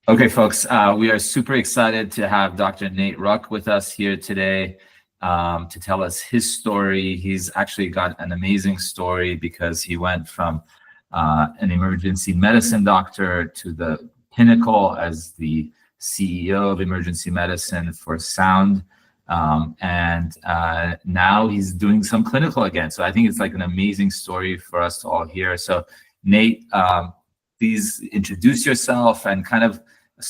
Okay, folks, we are super excited to have Dr. Nate Ruch with us here today to tell us his story. He's actually got an amazing story because he went from an emergency medicine doctor to the pinnacle as the CEO of emergency medicine for Sound. And now he's doing some clinical again. So I think it's like an amazing story for us to all hear. So Nate, please introduce yourself and kind of,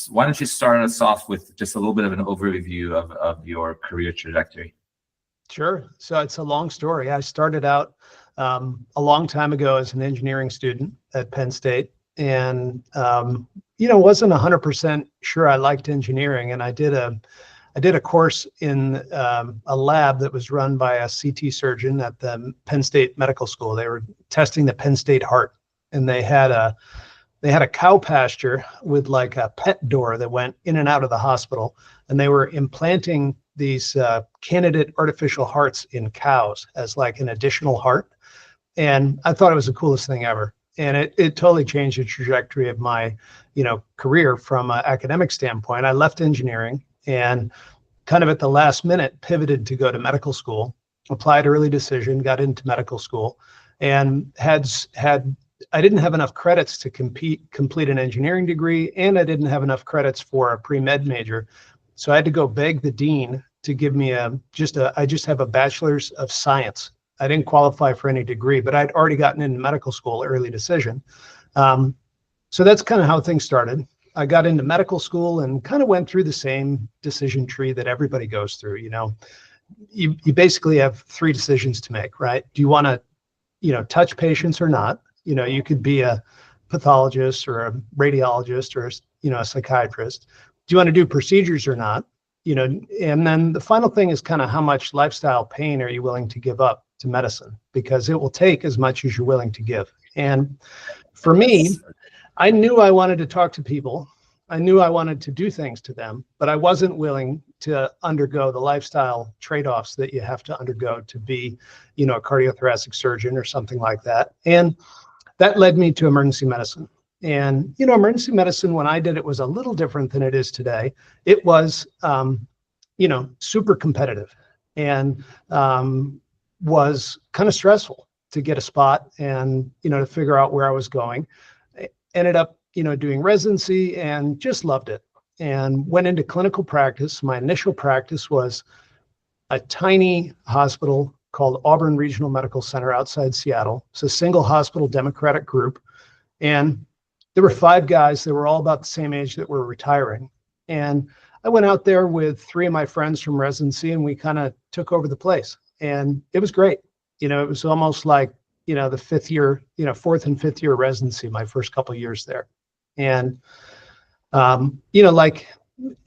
why don't you start us off with just a little bit of an overview of your career trajectory? Sure. So it's a long story. I started out a long time ago as an engineering student at Penn State, and wasn't 100% sure I liked engineering. And I did a course in a lab that was run by a CT surgeon at the Penn State Medical School. They were testing the Penn State heart, and they had a cow pasture with like a pet door that went in and out of the hospital, and they were implanting these candidate artificial hearts in cows as like an additional heart. And I thought it was the coolest thing ever. And it totally changed the trajectory of my, career from an academic standpoint. I left engineering and kind of at the last minute pivoted to go to medical school, applied early decision, got into medical school, and I didn't have enough credits to complete an engineering degree, and I didn't have enough credits for a pre-med major. So I had to go beg the dean to give me I just have a bachelor's of science. I didn't qualify for any degree, but I'd already gotten into medical school, early decision. So that's kind of how things started. I got into medical school and kind of went through the same decision tree that everybody goes through. You basically have three decisions to make, right? Do you want to, touch patients or not? You could be a pathologist or a radiologist or, a psychiatrist. Do you want to do procedures or not? And then the final thing is kind of how much lifestyle pain are you willing to give up to medicine, because it will take as much as you're willing to give. And for me, I knew I wanted to talk to people. I knew I wanted to do things to them, but I wasn't willing to undergo the lifestyle trade-offs that you have to undergo to be, a cardiothoracic surgeon or something like that. And that led me to emergency medicine. And, emergency medicine, when I did it, was a little different than it is today. It was, super competitive and was kind of stressful to get a spot and, to figure out where I was going. I ended up, doing residency and just loved it, and went into clinical practice. My initial practice was a tiny hospital called Auburn Regional Medical Center outside Seattle. It's a single hospital Democratic group. And there were 5 guys that were all about the same age that were retiring. And I went out there with 3 of my friends from residency, and we kind of took over the place. And it was great. It was almost like, the 5th year, 4th and 5th year residency, my first couple of years there. And, like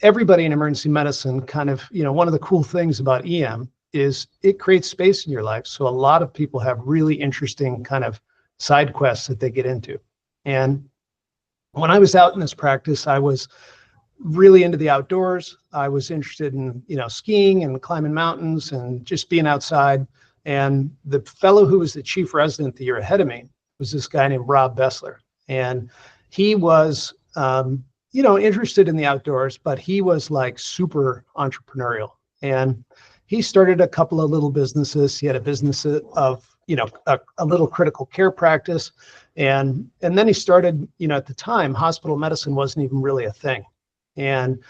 everybody in emergency medicine, kind of, one of the cool things about EM is it creates space in your life. So a lot of people have really interesting kind of side quests that they get into. And when I was out in this practice, I was really into the outdoors. I was interested in, skiing and climbing mountains and just being outside. And the fellow who was the chief resident the year ahead of me was this guy named Rob Bessler. And he was, interested in the outdoors, but he was like super entrepreneurial. And he started a couple of little businesses. He had a business of, a little critical care practice. And then he started, at the time, hospital medicine wasn't even really a thing. And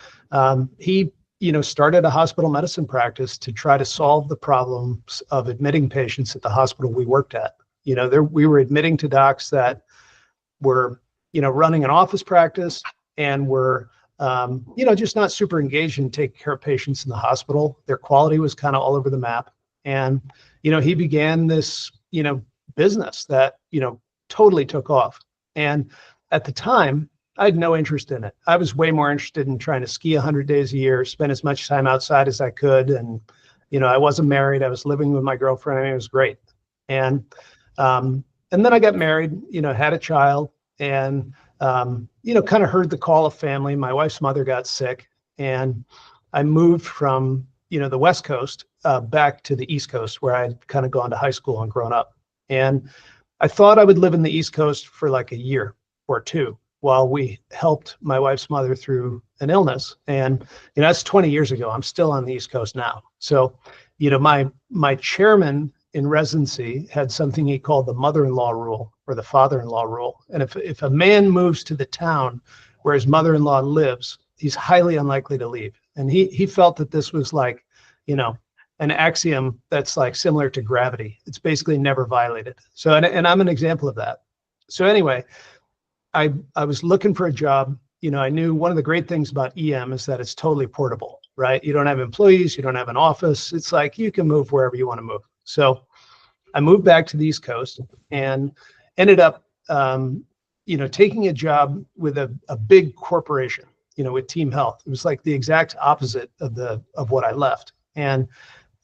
he, started a hospital medicine practice to try to solve the problems of admitting patients at the hospital we worked at. We were admitting to docs that were, running an office practice and were, just not super engaged in taking care of patients in the hospital. Their quality was kind of all over the map. And, he began this, business that, totally took off. And at the time, I had no interest in it. I was way more interested in trying to ski 100 days a year, spend as much time outside as I could. And, I wasn't married. I was living with my girlfriend. I mean, it was great. And then I got married, had a child, and, kind of heard the call of family. My wife's mother got sick, and I moved from, the West Coast back to the East Coast, where I'd kind of gone to high school and grown up. And I thought I would live in the East Coast for like a year or two. while we helped my wife's mother through an illness. And, that's 20 years ago. I'm still on the East Coast now. So, my chairman in residency had something he called the mother-in-law rule or the father-in-law rule. And if a man moves to the town where his mother-in-law lives, he's highly unlikely to leave. And he felt that this was like, an axiom that's like similar to gravity. It's basically never violated. So, and I'm an example of that. So anyway, I was looking for a job. I knew one of the great things about EM is that it's totally portable, right? You don't have employees, you don't have an office. It's like you can move wherever you want to move. So I moved back to the East Coast and ended up, taking a job with a big corporation, with Team Health. It was like the exact opposite of what I left. And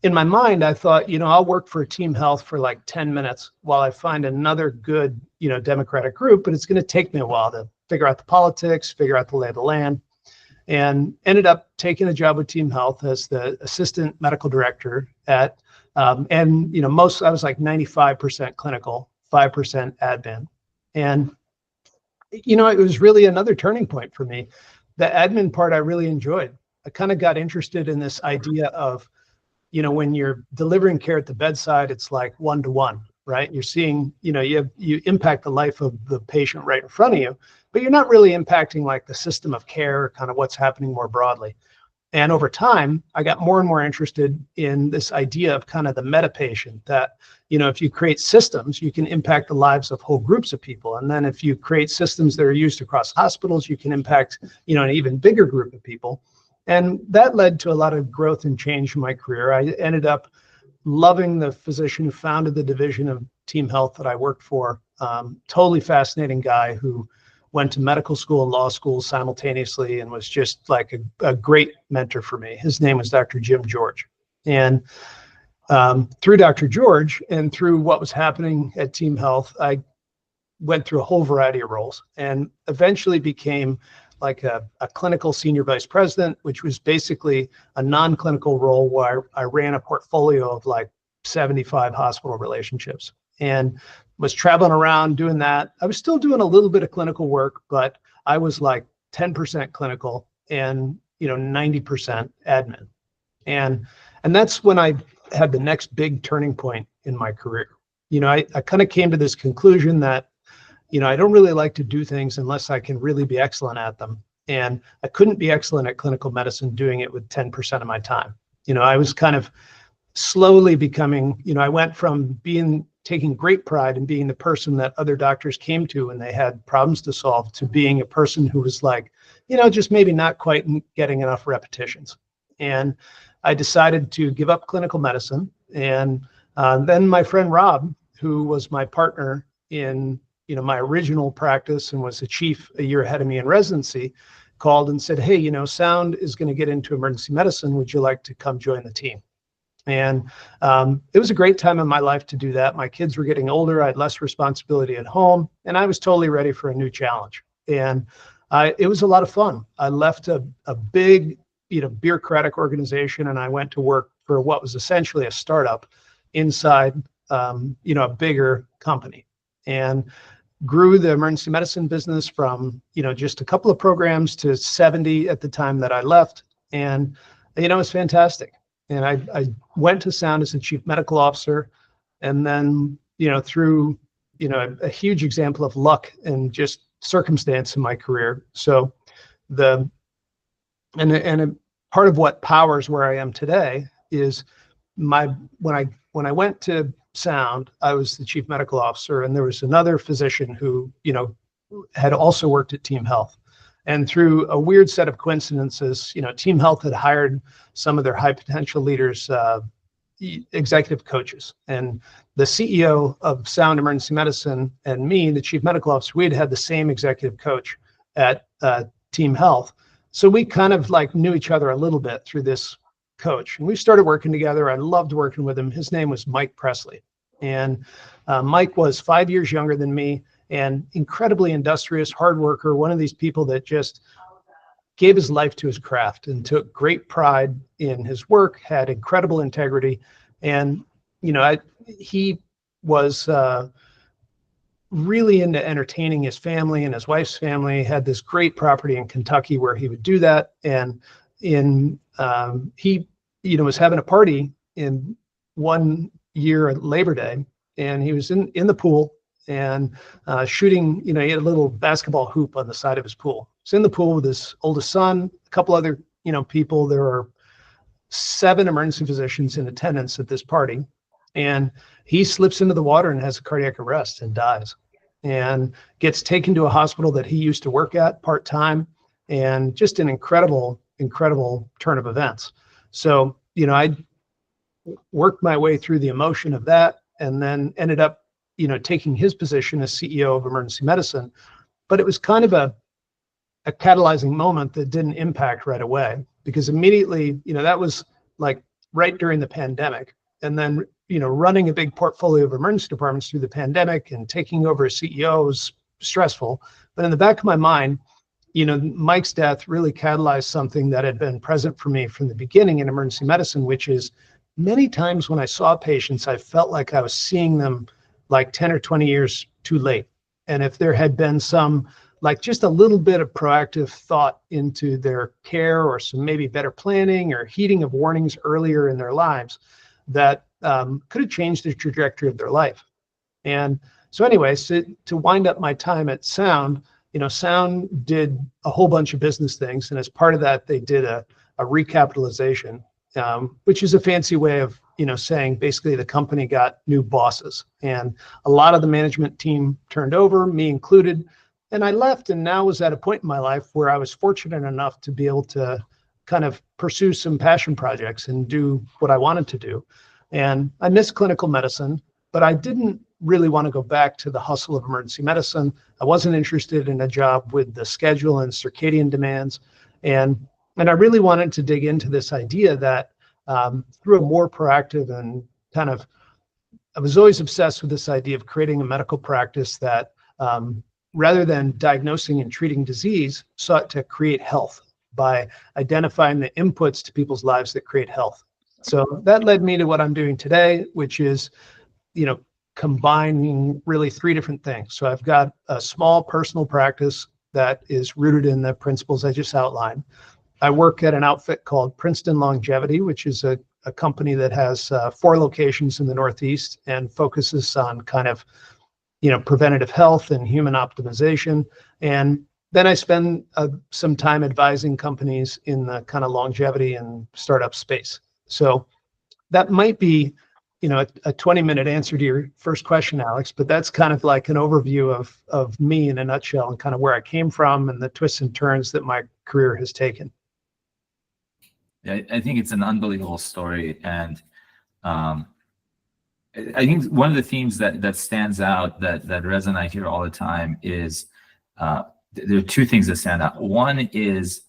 in my mind, I thought, I'll work for Team Health for like 10 minutes while I find another good, Democratic group, but it's going to take me a while to figure out the politics, figure out the lay of the land, and ended up taking a job with Team Health as the assistant medical director at, I was like 95% clinical, 5% admin. And, it was really another turning point for me. The admin part I really enjoyed. I kind of got interested in this idea of, when you're delivering care at the bedside, it's like one-to-one, right? You're seeing, you impact the life of the patient right in front of you, but you're not really impacting like the system of care, kind of what's happening more broadly. And over time, I got more and more interested in this idea of kind of the meta patient that, if you create systems, you can impact the lives of whole groups of people. And then if you create systems that are used across hospitals, you can impact, an even bigger group of people. And that led to a lot of growth and change in my career. I ended up loving the physician who founded the division of Team Health that I worked for. Totally fascinating guy who went to medical school and law school simultaneously and was just like a great mentor for me. His name was Dr. Jim George. And through Dr. George and through what was happening at Team Health, I went through a whole variety of roles and eventually became like a clinical senior vice president, which was basically a non-clinical role where I ran a portfolio of like 75 hospital relationships and was traveling around doing that. I was still doing a little bit of clinical work, but I was like 10% clinical and 90% admin. And that's when I had the next big turning point in my career. I kind of came to this conclusion that I don't really like to do things unless I can really be excellent at them. And I couldn't be excellent at clinical medicine doing it with 10% of my time. I was kind of slowly becoming, I went from taking great pride in being the person that other doctors came to when they had problems to solve to being a person who was like, just maybe not quite getting enough repetitions. And I decided to give up clinical medicine. And then my friend Rob, who was my partner in my original practice and was the chief a year ahead of me in residency, called and said, hey, Sound is going to get into emergency medicine. Would you like to come join the team? And it was a great time in my life to do that. My kids were getting older. I had less responsibility at home, and I was totally ready for a new challenge. And it was a lot of fun. I left a big, bureaucratic organization, and I went to work for what was essentially a startup inside, a bigger company. And grew the emergency medicine business from, just a couple of programs to 70 at the time that I left. And, it was fantastic. And I went to Sound as the chief medical officer. And then, through, a huge example of luck and just circumstance in my career. So a part of what powers where I am today is when I went to Sound, I was the chief medical officer, and there was another physician who, had also worked at Team Health. And through a weird set of coincidences, Team Health had hired some of their high potential leaders, executive coaches. And the CEO of Sound Emergency Medicine and me, the chief medical officer, we had the same executive coach at Team Health. So we kind of like knew each other a little bit through this coach. And we started working together. I loved working with him. His name was Mike Presley. And Mike was 5 years younger than me and incredibly industrious, hard worker, one of these people that just gave his life to his craft and took great pride in his work, had incredible integrity. And, he was really into entertaining his family and his wife's family, had this great property in Kentucky where he would do that. And he, was having a party in one year at Labor Day, and he was in the pool and shooting, he had a little basketball hoop on the side of his pool. He's in the pool with his oldest son, a couple other, people. There are 7 emergency physicians in attendance at this party. And he slips into the water and has a cardiac arrest and dies, and gets taken to a hospital that he used to work at part-time, and just an incredible turn of events. So, I worked my way through the emotion of that, and then ended up, taking his position as CEO of emergency medicine. But it was kind of a catalyzing moment that didn't impact right away, because immediately, that was like right during the pandemic. And then, running a big portfolio of emergency departments through the pandemic and taking over as CEO was stressful. But in the back of my mind, Mike's death really catalyzed something that had been present for me from the beginning in emergency medicine, which is many times when I saw patients, I felt like I was seeing them like 10 or 20 years too late. And if there had been some, like just a little bit of proactive thought into their care, or some maybe better planning or heeding of warnings earlier in their lives, that could have changed the trajectory of their life. And so anyways, to wind up my time at Sound, Sound did a whole bunch of business things. And as part of that, they did a recapitalization, which is a fancy way of, saying basically the company got new bosses. And a lot of the management team turned over, me included. And I left, and now was at a point in my life where I was fortunate enough to be able to kind of pursue some passion projects and do what I wanted to do. And I missed clinical medicine, but I didn't really want to go back to the hustle of emergency medicine. I wasn't interested in a job with the schedule and circadian demands. And I really wanted to dig into this idea that through a more proactive and kind of, I was always obsessed with this idea of creating a medical practice that rather than diagnosing and treating disease, sought to create health by identifying the inputs to people's lives that create health. So that led me to what I'm doing today, which is, combining really 3 different things. So I've got a small personal practice that is rooted in the principles I just outlined. I work at an outfit called Princeton Longevity, which is a company that has 4 locations in the Northeast and focuses on kind of, preventative health and human optimization. And then I spend some time advising companies in the kind of longevity and startup space. So that might be, a 20-minute answer to your first question, Alex, but that's kind of like an overview of me in a nutshell, and kind of where I came from and the twists and turns that my career has taken. Yeah, I think it's an unbelievable story. And I think one of the themes that stands out that Reza and I hear all the time is there are 2 things that stand out. One is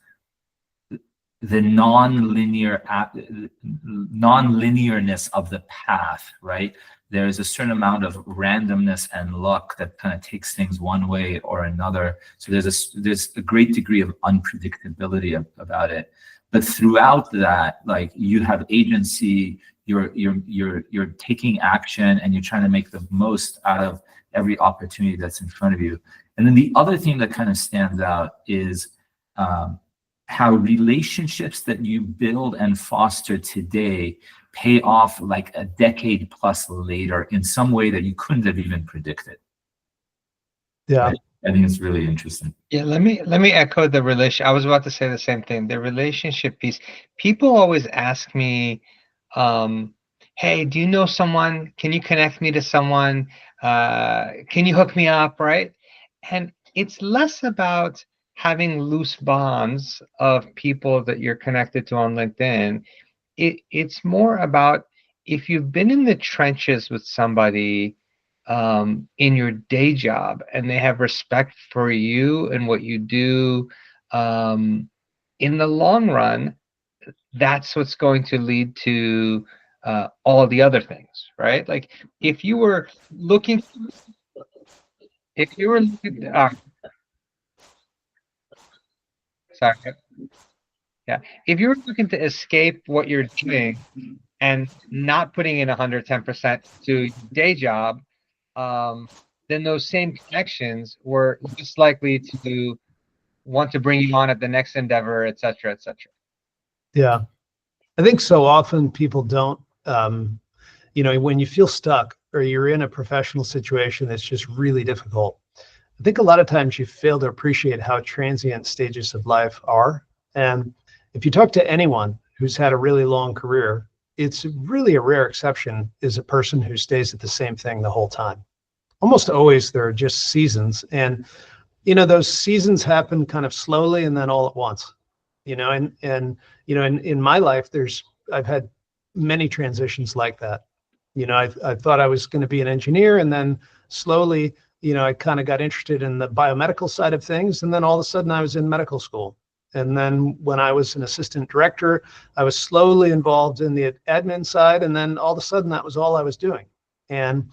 the non-linearness of the path, right? There is a certain amount of randomness and luck that kind of takes things one way or another. So there's a great degree of unpredictability about it. But throughout that, like, you have agency, you're taking action, and you're trying to make the most out of every opportunity that's in front of you. And then the other thing that kind of stands out is how relationships that you build and foster today pay off like a decade plus later in some way that you couldn't have even predicted. Yeah. Right? I think it's really interesting. Yeah, let me echo the relation. I was about to say the same thing. The relationship piece. People always ask me, "Hey, do you know someone? Can you connect me to someone? Can you hook me up?" Right? And it's less about having loose bonds of people that you're connected to on LinkedIn. It's more about if you've been in the trenches with somebody in your day job, and they have respect for you and what you do, in the long run, that's what's going to lead to all the other things, right? Like if you were looking, sorry, yeah, if you were looking to escape what you're doing and not putting in 110% to your day job, then those same connections were just likely to want to bring you on at the next endeavor, et cetera, et cetera. Yeah. I think so often people don't, when you feel stuck or you're in a professional situation that's just really difficult, I think a lot of times you fail to appreciate how transient stages of life are. And if you talk to anyone who's had a really long career, it's really a rare exception is a person who stays at the same thing the whole time. Almost always there are just seasons, and those seasons happen kind of slowly and then all at once. And in my life, I've had many transitions like that. I thought I was going to be an engineer, and then slowly, I kind of got interested in the biomedical side of things, and then all of a sudden I was in medical school. And then when I was an assistant director, I was slowly involved in the admin side, and then all of a sudden that was all I was doing. And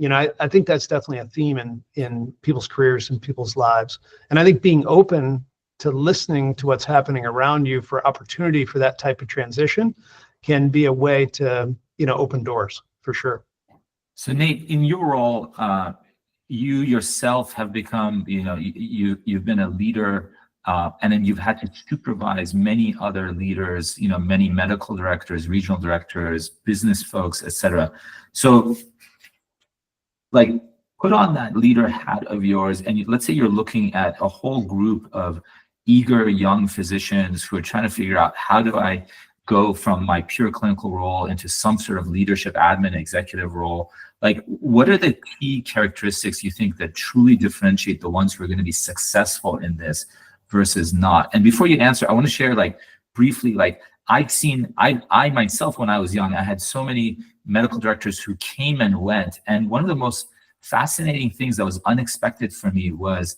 I think that's definitely a theme in people's careers and people's lives. And I think being open to listening to what's happening around you for opportunity for that type of transition can be a way to, open doors for sure. So Nate, in your role, you yourself have become, you've been a leader, and then you've had to supervise many other leaders, many medical directors, regional directors, business folks, etc. So put on that leader hat of yours, and let's say you're looking at a whole group of eager young physicians who are trying to figure out, how do I go from my pure clinical role into some sort of leadership, admin, executive role? What are the key characteristics you think that truly differentiate the ones who are going to be successful in this versus not? And before you answer, I want to share briefly, I myself, when I was young, I had so many medical directors who came and went. And one of the most fascinating things that was unexpected for me was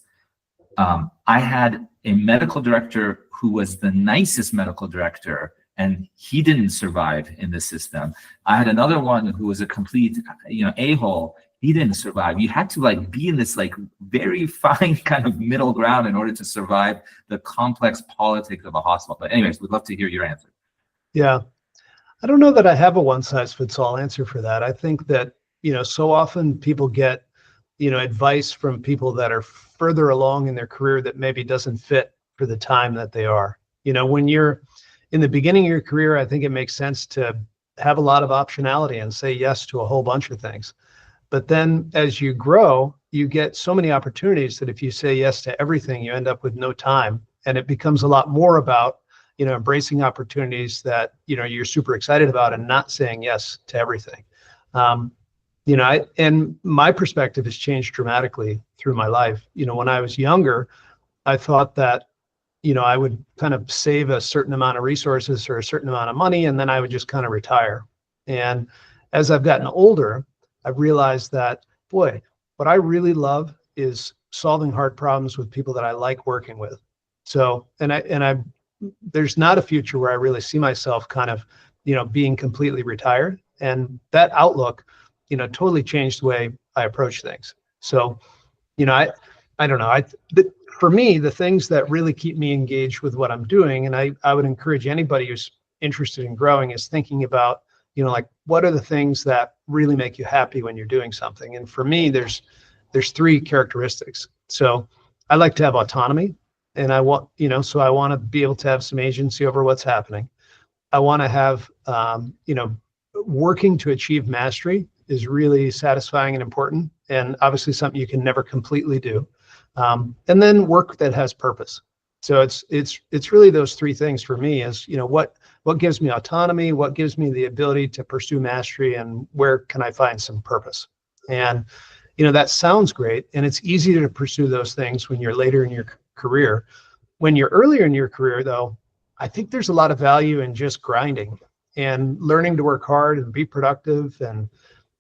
I had a medical director who was the nicest medical director, and he didn't survive in the system. I had another one who was a complete, a-hole. He didn't survive. You had to be in this very fine kind of middle ground in order to survive the complex politics of a hospital. But anyways, we'd love to hear your answer. Yeah. I don't know that I have a one size fits all answer for that. I think that, so often people get, advice from people that are further along in their career that maybe doesn't fit for the time that they are. When you're in the beginning of your career, I think it makes sense to have a lot of optionality and say yes to a whole bunch of things. But then as you grow, you get so many opportunities that if you say yes to everything, you end up with no time. And it becomes a lot more about, embracing opportunities that, you're super excited about and not saying yes to everything. And my perspective has changed dramatically through my life. When I was younger, I thought that, I would kind of save a certain amount of resources or a certain amount of money, and then I would just kind of retire. And as I've gotten older, I've realized that, boy, what I really love is solving hard problems with people that I like working with. So, there's not a future where I really see myself kind of, being completely retired. And that outlook, totally changed the way I approach things. So, I don't know. For me, the things that really keep me engaged with what I'm doing, and I would encourage anybody who's interested in growing, is thinking about, what are the things that really make you happy when you're doing something? And for me, there's three characteristics. So I like to have autonomy, and I want, so I want to be able to have some agency over what's happening. I want to have, working to achieve mastery is really satisfying and important, and obviously something you can never completely do. And then work that has purpose. So it's really those three things for me is, what gives me autonomy, what gives me the ability to pursue mastery, and where can I find some purpose? And, that sounds great. And it's easier to pursue those things when you're later in your career. When you're earlier in your career, though, I think there's a lot of value in just grinding and learning to work hard and be productive and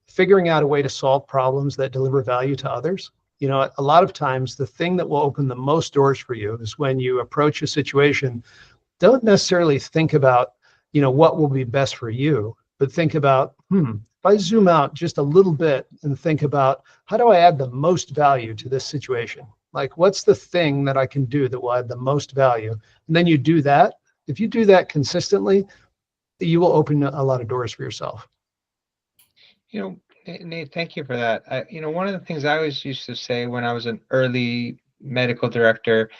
figuring out a way to solve problems that deliver value to others. A lot of times the thing that will open the most doors for you is when you approach a situation, don't necessarily think about, what will be best for you, but think about, if I zoom out just a little bit and think about, how do I add the most value to this situation? What's the thing that I can do that will add the most value? And then you do that. If you do that consistently, you will open a lot of doors for yourself. Hey, Nate, thank you for that. One of the things I always used to say when I was an early medical director,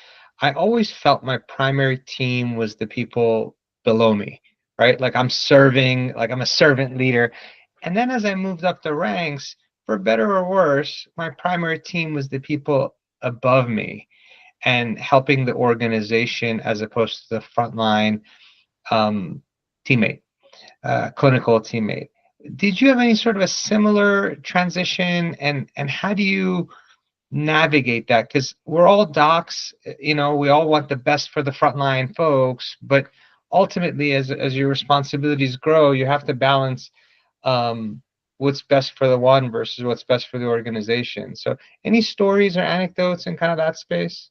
I always felt my primary team was the people below me, right? Like I'm serving, like I'm a servant leader. And then as I moved up the ranks, for better or worse, my primary team was the people above me and helping the organization as opposed to the frontline um, teammate, clinical teammate. Did you have any sort of a similar transition, and how do you navigate that? Because we're all docs, we all want the best for the frontline folks, but ultimately, as your responsibilities grow, you have to balance what's best for the one versus what's best for the organization. So, any stories or anecdotes in kind of that space?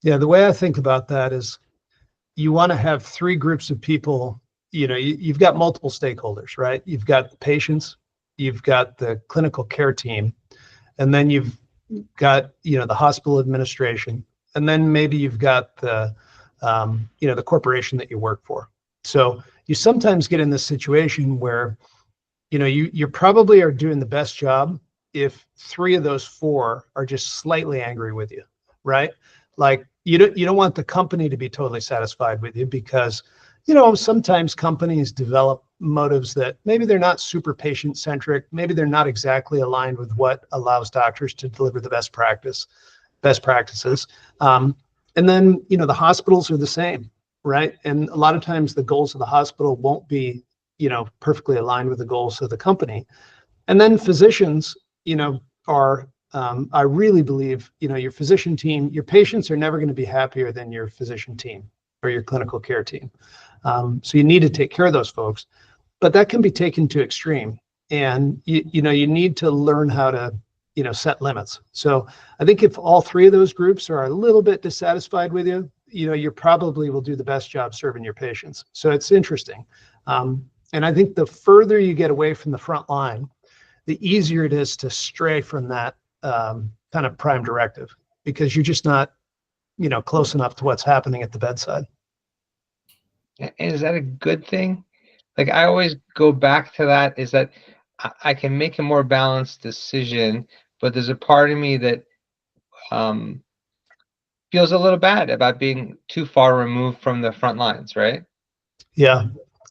Yeah, the way I think about that is you want to have three groups of people. You've got multiple stakeholders, right? You've got the patients, you've got the clinical care team, and then you've got, the hospital administration, and then maybe you've got the, the corporation that you work for. So you sometimes get in this situation where, you probably are doing the best job if three of those four are just slightly angry with you, right? Like you don't want the company to be totally satisfied with you because, sometimes companies develop motives that maybe they're not super patient centric. Maybe they're not exactly aligned with what allows doctors to deliver the best practices. And then, the hospitals are the same, right? And a lot of times the goals of the hospital won't be, perfectly aligned with the goals of the company. And then physicians, are, I really believe, your physician team, your patients are never going to be happier than your physician team or your clinical care team. So you need to take care of those folks, but that can be taken to extreme. And you need to learn how to, set limits. So I think if all three of those groups are a little bit dissatisfied with you, you probably will do the best job serving your patients. So it's interesting. And I think the further you get away from the front line, the easier it is to stray from that kind of prime directive because you're just not, close enough to what's happening at the bedside. And is that a good thing? Like I always go back to that, is that I can make a more balanced decision, but there's a part of me that feels a little bad about being too far removed from the front lines, right? Yeah.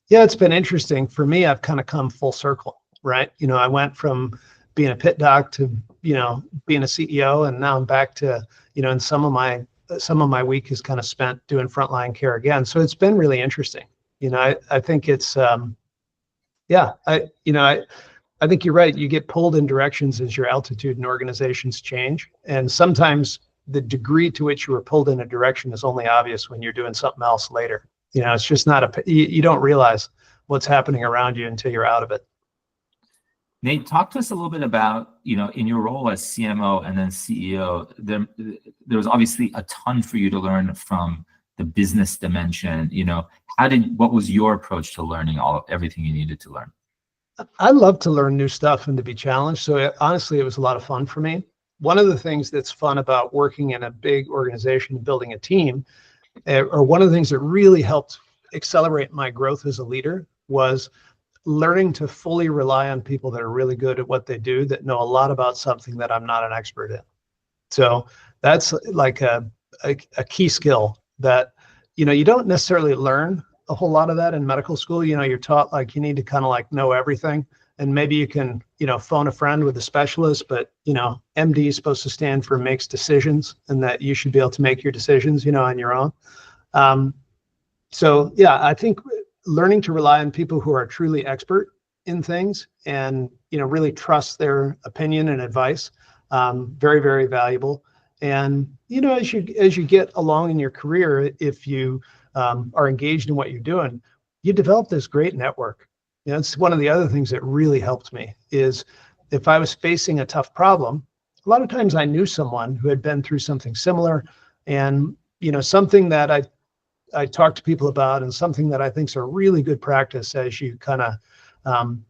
Yeah, it's been interesting. For me, I've kind of come full circle, right? I went from being a pit doc to, being a CEO, and now I'm back to, and some of my week is kind of spent doing frontline care again. So it's been really interesting. I think it's, I think you're right. You get pulled in directions as your altitude and organizations change. And sometimes the degree to which you were pulled in a direction is only obvious when you're doing something else later. It's just not you don't realize what's happening around you until you're out of it. Nate, talk to us a little bit about, in your role as CMO and then CEO, there was obviously a ton for you to learn from the business dimension. What was your approach to learning everything you needed to learn? I love to learn new stuff and to be challenged. So honestly, it was a lot of fun for me. One of the things that's fun about working in a big organization and building a team, or one of the things that really helped accelerate my growth as a leader, was learning to fully rely on people that are really good at what they do, that know a lot about something that I'm not an expert in. So that's like a key skill that, you don't necessarily learn a whole lot of that in medical school. You're taught like you need to kind of like know everything, and maybe you can, phone a friend with a specialist, but, MD is supposed to stand for makes decisions, and that you should be able to make your decisions, on your own. So yeah, I think learning to rely on people who are truly expert in things and, really trust their opinion and advice, very, very valuable. And, as you get along in your career, if you are engaged in what you're doing, you develop this great network. It's one of the other things that really helped me is if I was facing a tough problem, a lot of times I knew someone who had been through something similar, and, something that I talk to people about, and something that I think is a really good practice as you kind of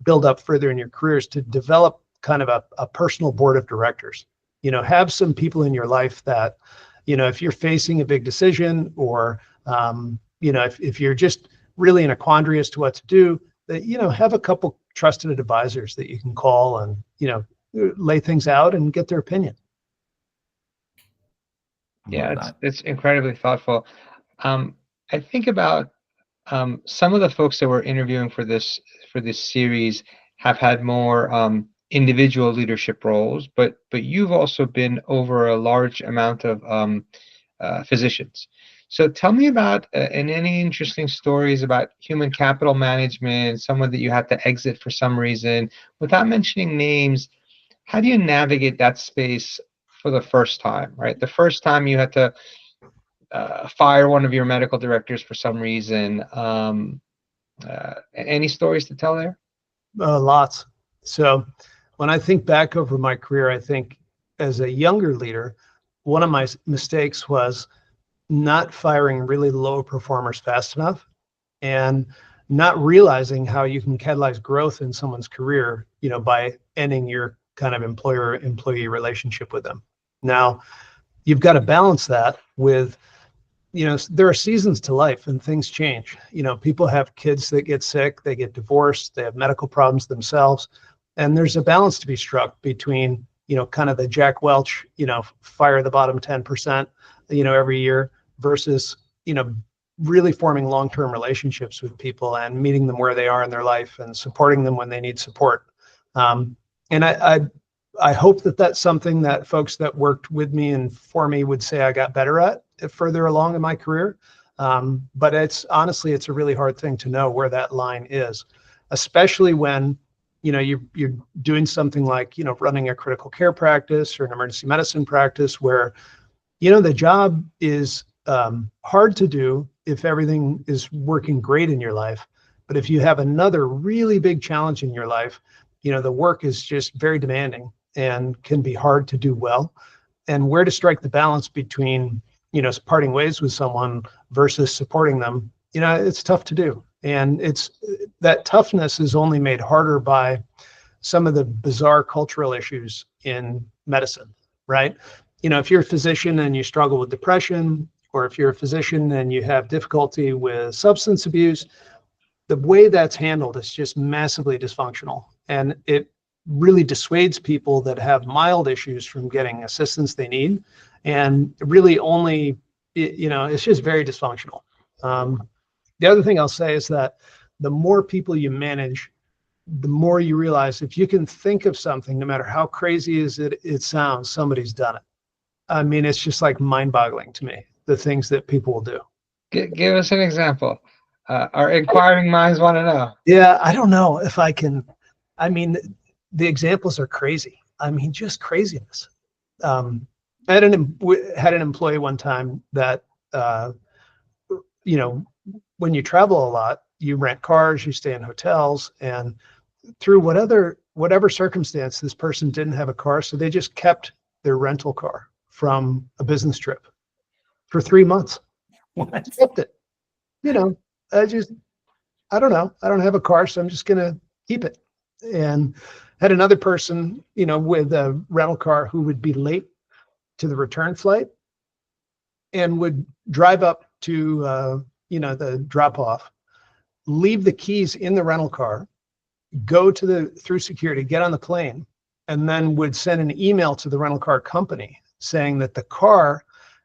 build up further in your careers, to develop kind of a personal board of directors. Have some people in your life that, if you're facing a big decision, or, if you're just really in a quandary as to what to do, that, have a couple trusted advisors that you can call and, lay things out and get their opinion. Yeah, it's incredibly thoughtful. I think about some of the folks that we're interviewing for this series have had more individual leadership roles, but you've also been over a large amount of physicians. So tell me about and any interesting stories about human capital management, someone that you had to exit for some reason, without mentioning names. How do you navigate that space for the first time, right? The first time you had to fire one of your medical directors for some reason. Any stories to tell there? Lots. So when I think back over my career, I think as a younger leader, one of my mistakes was not firing really low performers fast enough and not realizing how you can catalyze growth in someone's career, by ending your kind of employer-employee relationship with them. Now, you've got to balance that with, there are seasons to life and things change. People have kids that get sick, they get divorced, they have medical problems themselves. And there's a balance to be struck between, kind of the Jack Welch, fire the bottom 10%, every year versus, really forming long-term relationships with people and meeting them where they are in their life and supporting them when they need support. And I hope that that's something that folks that worked with me and for me would say I got better at further along in my career. But it's honestly, it's a really hard thing to know where that line is, especially when, you're doing something like, running a critical care practice or an emergency medicine practice where, the job is hard to do if everything is working great in your life. But if you have another really big challenge in your life, the work is just very demanding and can be hard to do well. And where to strike the balance between, parting ways with someone versus supporting them, it's tough to do. And that toughness is only made harder by some of the bizarre cultural issues in medicine, right? If you're a physician and you struggle with depression, or if you're a physician and you have difficulty with substance abuse, the way that's handled is just massively dysfunctional. And it really dissuades people that have mild issues from getting assistance they need. And really only, it's just very dysfunctional. The other thing I'll say is that the more people you manage, the more you realize if you can think of something, no matter how crazy as it sounds, somebody's done it. I mean, it's just like mind-boggling to me, the things that people will do. Give us an example. Our inquiring minds want to know. Yeah, I don't know if I can. I mean, the examples are crazy. I mean, just craziness. I had an employee one time that, when you travel a lot, you rent cars, you stay in hotels, and through whatever circumstance, this person didn't have a car, so they just kept their rental car from a business trip for 3 months. What? Kept it. I don't know. I don't have a car, so I'm just going to keep it. And had another person, with a rental car who would be late to the return flight and would drive up to, the drop off, leave the keys in the rental car, go through security, get on the plane, and then would send an email to the rental car company saying that the car,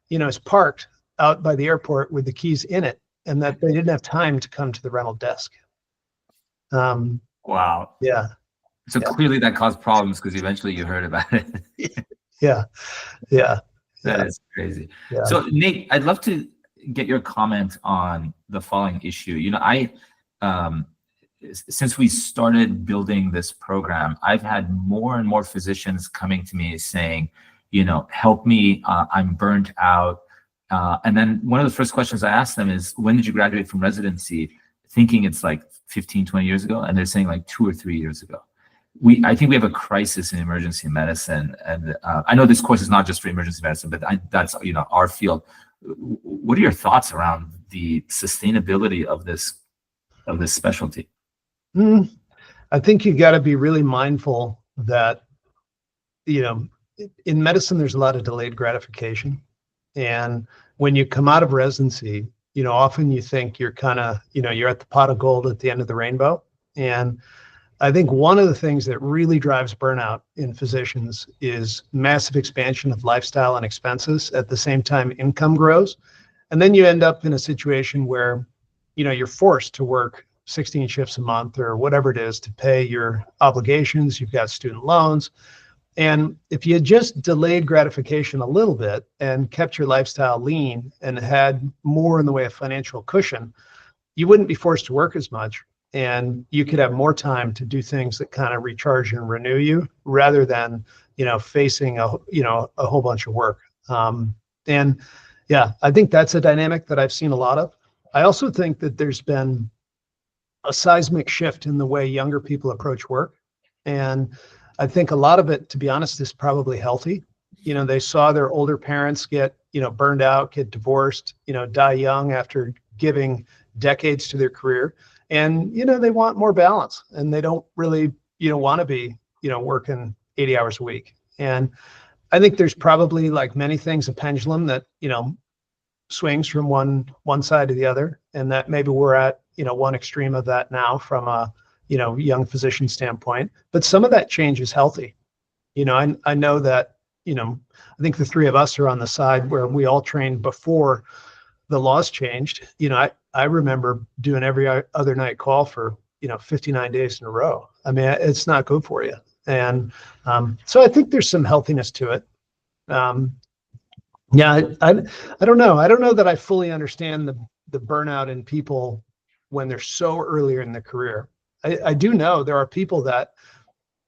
is parked out by the airport with the keys in it, and that they didn't have time to come to the rental desk. Wow. Yeah. So clearly that caused problems because eventually you heard about it. Yeah. That is crazy. Yeah. So Nate, I'd love to get your comment on the following issue. Since we started building this program, I've had more and more physicians coming to me saying, help me, I'm burnt out. And then one of the first questions I ask them is, when did you graduate from residency? Thinking it's like 15, 20 years ago. And they're saying like 2 or 3 years ago. I think we have a crisis in emergency medicine. And I know this course is not just for emergency medicine, but that's, our field. What are your thoughts around the sustainability of this specialty? I think you got to be really mindful that, in medicine, there's a lot of delayed gratification. And when you come out of residency, often you think you're kind of, you're at the pot of gold at the end of the rainbow. And I think one of the things that really drives burnout in physicians is massive expansion of lifestyle and expenses. At the same time, income grows. And then you end up in a situation where, you're forced to work 16 shifts a month or whatever it is to pay your obligations. You've got student loans. And if you had just delayed gratification a little bit and kept your lifestyle lean and had more in the way of financial cushion, you wouldn't be forced to work as much. And you could have more time to do things that kind of recharge and renew you rather than, facing a whole bunch of work. And yeah, I think that's a dynamic that I've seen a lot of. I also think that there's been a seismic shift in the way younger people approach work. And I think a lot of it, to be honest, is probably healthy. They saw their older parents get, burned out, get divorced, die young after giving decades to their career. And, they want more balance, and they don't really, want to be, working 80 hours a week. And I think there's probably, like many things, a pendulum that, swings from one side to the other. And that maybe we're at, one extreme of that now from a, young physician standpoint. But some of that change is healthy. I know that, I think the three of us are on the side where we all trained before the laws changed. I remember doing every other night call for, 59 days in a row. I mean, it's not good for you. And so I think there's some healthiness to it. Yeah, I don't know. I don't know that I fully understand the burnout in people when they're so earlier in their career. I do know there are people that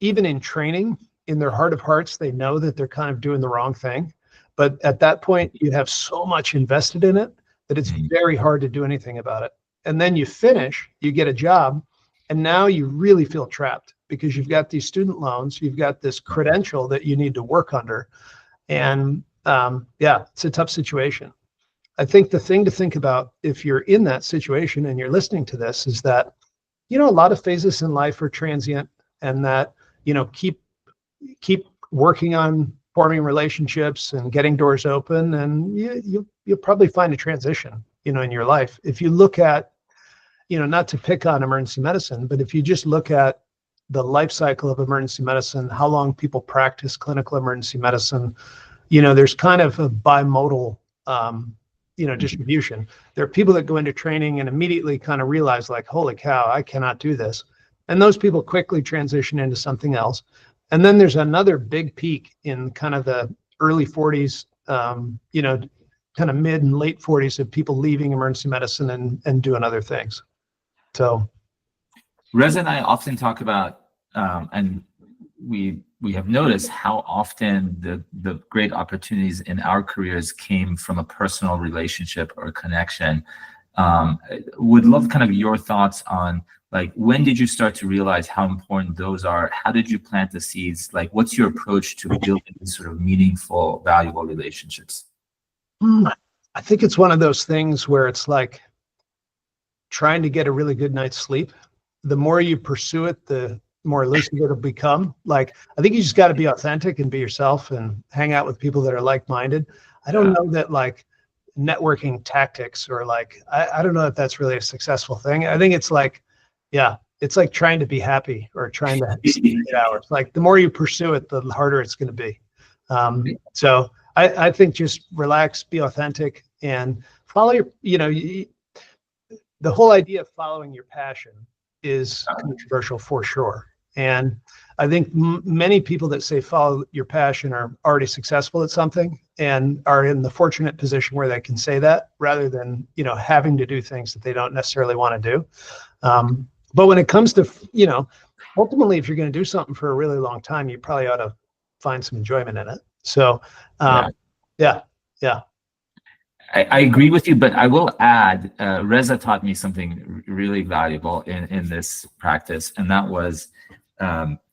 even in training, in their heart of hearts, they know that they're kind of doing the wrong thing. But at that point, you have so much invested in it that it's very hard to do anything about it. And then you finish, you get a job, and now you really feel trapped because you've got these student loans, you've got this credential that you need to work under. And yeah, it's a tough situation. I think the thing to think about if you're in that situation and you're listening to this is that, a lot of phases in life are transient, and that, keep working on forming relationships and getting doors open, and you'll probably find a transition, in your life. If you look at, not to pick on emergency medicine, but if you just look at the life cycle of emergency medicine, how long people practice clinical emergency medicine, there's kind of a bimodal, distribution. There are people that go into training and immediately kind of realize, like, holy cow, I cannot do this. And those people quickly transition into something else. And then there's another big peak in kind of the early 40s, kind of mid and late 40s of people leaving emergency medicine and doing other things. So Reza and I often talk about, and we have noticed how often the great opportunities in our careers came from a personal relationship or connection. Would love kind of your thoughts on, like, when did you start to realize how important those are? How did you plant the seeds? Like, what's your approach to building these sort of meaningful, valuable relationships? I think it's one of those things where it's like trying to get a really good night's sleep. The more you pursue it, the more elusive it'll become. Like, I think you just got to be authentic and be yourself and hang out with people that are like-minded. I don't know that, like, networking tactics or, like, I don't know if that's really a successful thing. I think it's like, yeah, it's like trying to be happy or trying to sleep 8 hours. Like, the more you pursue it, the harder it's going to be. So I think just relax, be authentic, and follow your, the whole idea of following your passion is controversial for sure. And I think many people that say follow your passion are already successful at something and are in the fortunate position where they can say that rather than, having to do things that they don't necessarily want to do. But when it comes to, ultimately, if you're going to do something for a really long time, you probably ought to find some enjoyment in it. So, yeah. I agree with you, but I will add, Reza taught me something really valuable in this practice, and that was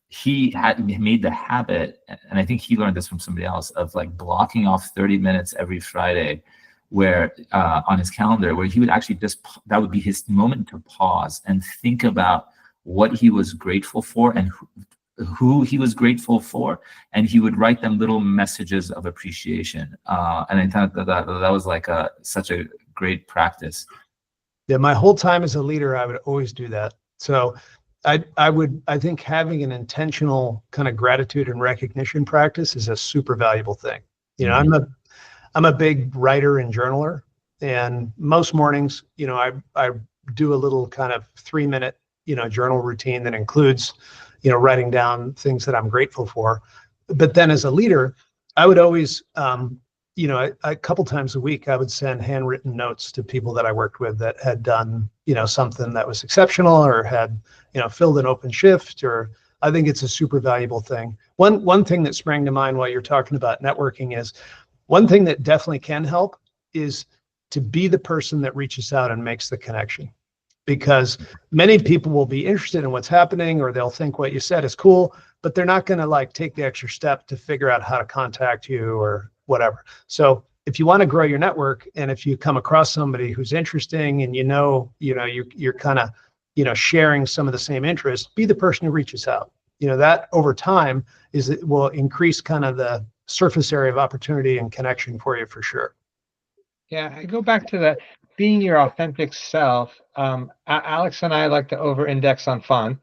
he had made the habit, and I think he learned this from somebody else, of like blocking off 30 minutes every Friday where on his calendar, where he would actually that would be his moment to pause and think about what he was grateful for and who he was grateful for, and he would write them little messages of appreciation. And I thought that was like such a great practice. Yeah, my whole time as a leader, I would always do that. So I think having an intentional kind of gratitude and recognition practice is a super valuable thing. You know, I'm a big writer and journaler, and most mornings, you know, I do a little kind of 3-minute, you know, journal routine that includes, you know, writing down things that I'm grateful for. But then as a leader, I would always, you know, a couple times a week, I would send handwritten notes to people that I worked with that had done, you know, something that was exceptional or had, you know, filled an open shift. Or I think it's a super valuable thing. One thing that sprang to mind while you're talking about networking is, one thing that definitely can help is to be the person that reaches out and makes the connection. Because many people will be interested in what's happening, or they'll think what you said is cool, but they're not going to like take the extra step to figure out how to contact you or whatever. So if you want to grow your network, and if you come across somebody who's interesting, and you're kind of, you know, sharing some of the same interests, be the person who reaches out. You know, that over time it will increase kind of the surface area of opportunity and connection for you, for sure. Yeah, I go back to that being your authentic self. Alex and I like to over-index on fun,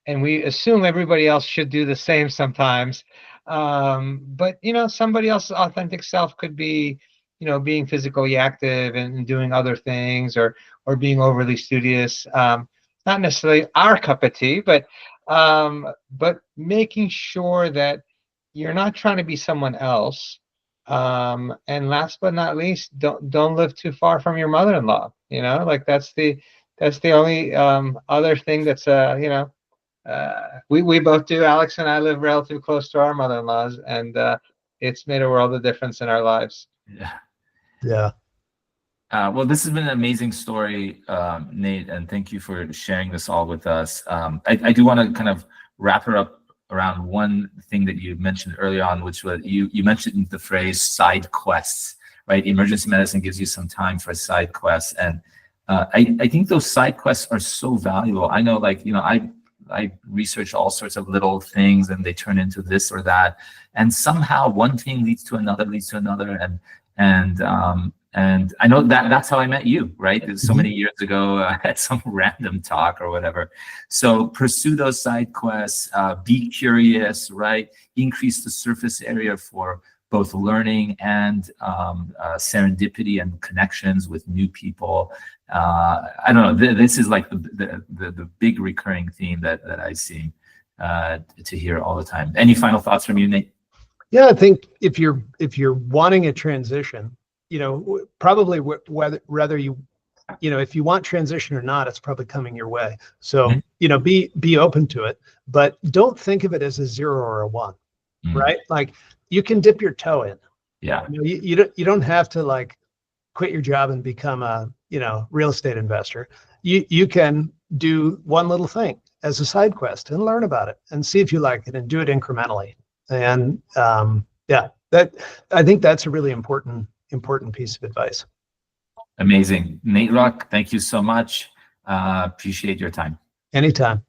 and we assume everybody else should do the same sometimes. But you know, somebody else's authentic self could be, you know, being physically active and doing other things, or being overly studious. Not necessarily our cup of tea, but making sure that you're not trying to be someone else. And last but not least, don't live too far from your mother-in-law. You know, like that's the only other thing that's you know, we both do. Alex and I live relatively close to our mother-in-laws, and it's made a world of difference in our lives. Yeah. Well, this has been an amazing story, Nate, and thank you for sharing this all with us. I do want to kind of wrap her up around one thing that you mentioned early on, which was you mentioned the phrase side quests, right? Emergency medicine gives you some time for side quests, and I think those side quests are so valuable. I know, like, you know, I research all sorts of little things, and they turn into this or that, and somehow one thing leads to another, and I know that's how I met you, right? So many years ago at some random talk or whatever. So pursue those side quests, be curious, right? Increase the surface area for both learning and serendipity and connections with new people. I don't know, this is like the big recurring theme that I see to hear all the time. Any final thoughts from you, Nate? Yeah, I think if you're wanting a transition, you know, probably whether you know, if you want transition or not, it's probably coming your way. So, you know, be open to it, but don't think of it as a 0 or a 1, right? Like, you can dip your toe in. Yeah. You know, you don't have to like quit your job and become a, you know, real estate investor. You can do one little thing as a side quest and learn about it and see if you like it, and do it incrementally. And yeah, I think that's a really important piece of advice. Amazing. Nate Ruch, thank you so much. Appreciate your time. Anytime.